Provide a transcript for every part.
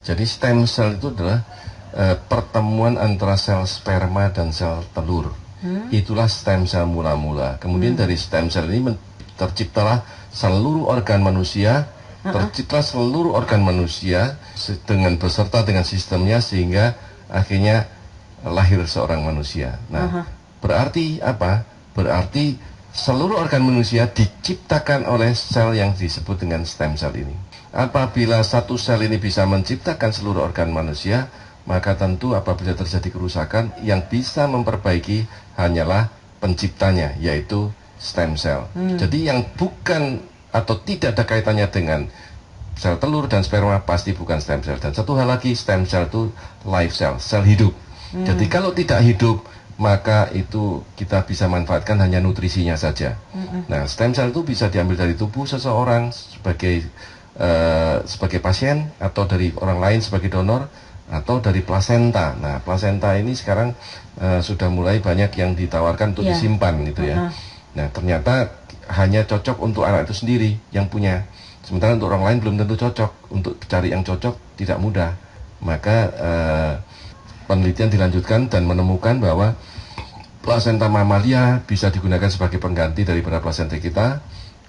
Jadi stem cell itu adalah pertemuan antara sel sperma dan sel telur. Itulah stem cell mula-mula. Kemudian dari stem cell ini terciptalah seluruh organ manusia, tercipta seluruh organ manusia dengan beserta dengan sistemnya, sehingga akhirnya lahir seorang manusia. Nah, berarti apa? Berarti seluruh organ manusia diciptakan oleh sel yang disebut dengan stem cell ini. Apabila satu sel ini bisa menciptakan seluruh organ manusia, maka tentu apabila terjadi kerusakan, yang bisa memperbaiki hanyalah penciptanya, yaitu stem cell. Jadi yang bukan atau tidak ada kaitannya dengan sel telur dan sperma pasti bukan stem cell. Dan satu hal lagi, stem cell itu live cell, sel hidup. Jadi kalau tidak hidup, maka itu kita bisa manfaatkan hanya nutrisinya saja. Nah, stem cell itu bisa diambil dari tubuh seseorang sebagai pasien, atau dari orang lain sebagai donor, atau dari plasenta. Nah, plasenta ini sekarang sudah mulai banyak yang ditawarkan untuk disimpan gitu ya. Nah, ternyata hanya cocok untuk anak itu sendiri yang punya. Sementara untuk orang lain belum tentu cocok. Untuk cari yang cocok tidak mudah. Maka penelitian dilanjutkan dan menemukan bahwa plasenta mamalia bisa digunakan sebagai pengganti daripada plasenta kita.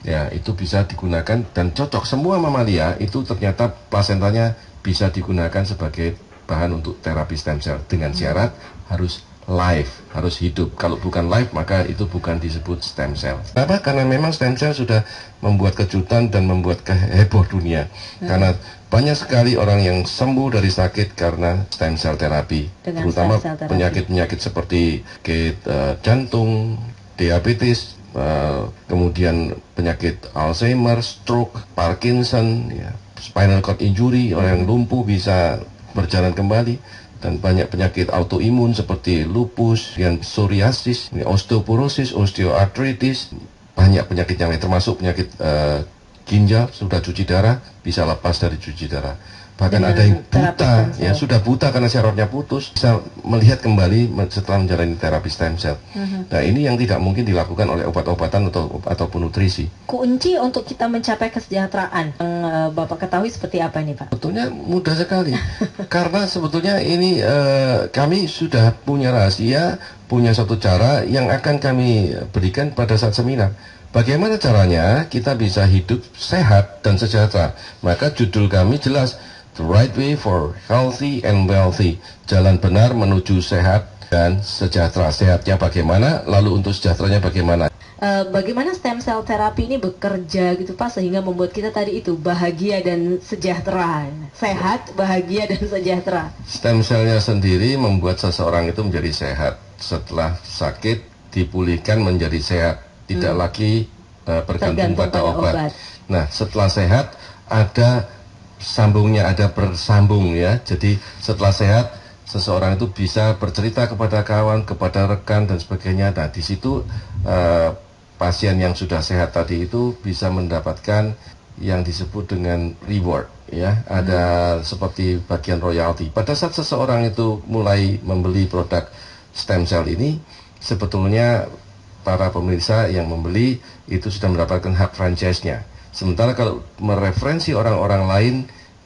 Ya, itu bisa digunakan dan cocok. Semua mamalia itu ternyata plasentanya bisa digunakan sebagai bahan untuk terapi stem cell, dengan syarat harus live, harus hidup. Kalau bukan live, maka itu bukan disebut stem cell. Kenapa? Karena memang stem cell sudah membuat kejutan dan membuat heboh dunia. Karena banyak sekali orang yang sembuh dari sakit karena stem cell terapi, terutama penyakit-penyakit seperti jantung, diabetes, kemudian penyakit Alzheimer, stroke, Parkinson, ya, spinal cord injury, orang yang lumpuh bisa berjalan kembali, dan banyak penyakit autoimun seperti lupus, psoriasis, osteoporosis, osteoartritis, banyak penyakit yang lain, termasuk penyakit ginjal. Sudah cuci darah, bisa lepas dari cuci darah. Bahkan ada yang buta, ya sudah buta karena syarafnya putus, bisa melihat kembali setelah menjalani terapi stem cell. Nah, ini yang tidak mungkin dilakukan oleh obat-obatan ataupun nutrisi. Kunci untuk kita mencapai kesejahteraan yang Bapak ketahui seperti apa nih, Pak? Sebetulnya mudah sekali. Karena sebetulnya ini kami sudah punya rahasia, punya satu cara yang akan kami berikan pada saat seminar. Bagaimana caranya kita bisa hidup sehat dan sejahtera? Maka judul kami jelas, The Right Way for Healthy and Wealthy. Jalan benar menuju sehat dan sejahtera. Sehatnya bagaimana, lalu untuk sejahteranya bagaimana? Bagaimana stem cell terapi ini bekerja gitu Pak, sehingga membuat kita tadi itu bahagia dan sejahtera. Sehat, bahagia, dan sejahtera. Stem cellnya sendiri membuat seseorang itu menjadi sehat. Setelah sakit, dipulihkan menjadi sehat. Tidak lagi bergantung pada obat. Nah, setelah sehat, ada sambungnya, ada bersambung ya. Jadi setelah sehat, seseorang itu bisa bercerita kepada kawan, kepada rekan dan sebagainya. Nah, di situ pasien yang sudah sehat tadi itu bisa mendapatkan yang disebut dengan reward ya. Ada seperti bagian royalti. Pada saat seseorang itu mulai membeli produk stem cell ini, sebetulnya para pemirsa yang membeli itu sudah mendapatkan hak franchise-nya. Sementara kalau mereferensi orang-orang lain,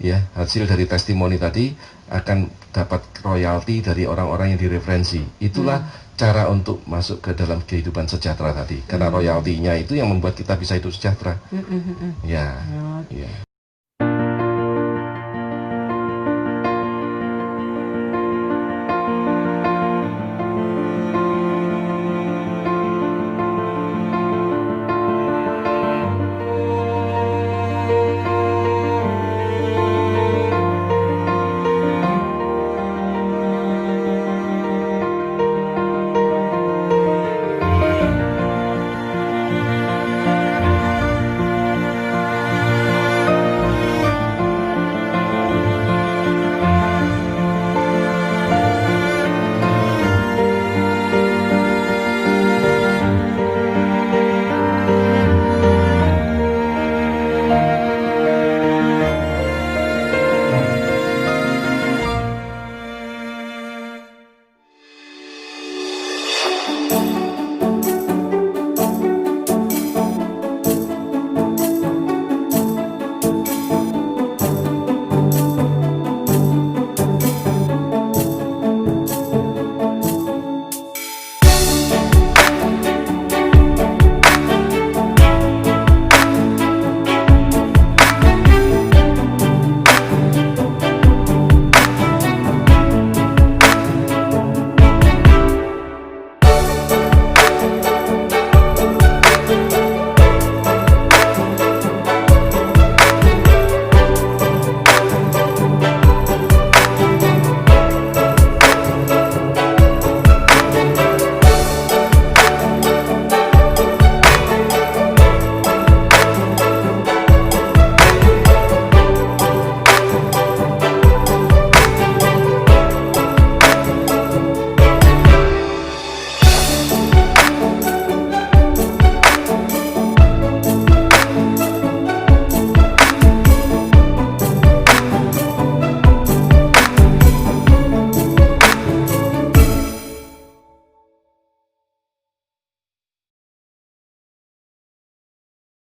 ya, hasil dari testimoni tadi akan dapat royalti dari orang-orang yang direferensi. Itulah cara untuk masuk ke dalam kehidupan sejahtera tadi. Karena royaltinya itu yang membuat kita bisa hidup sejahtera. Ya.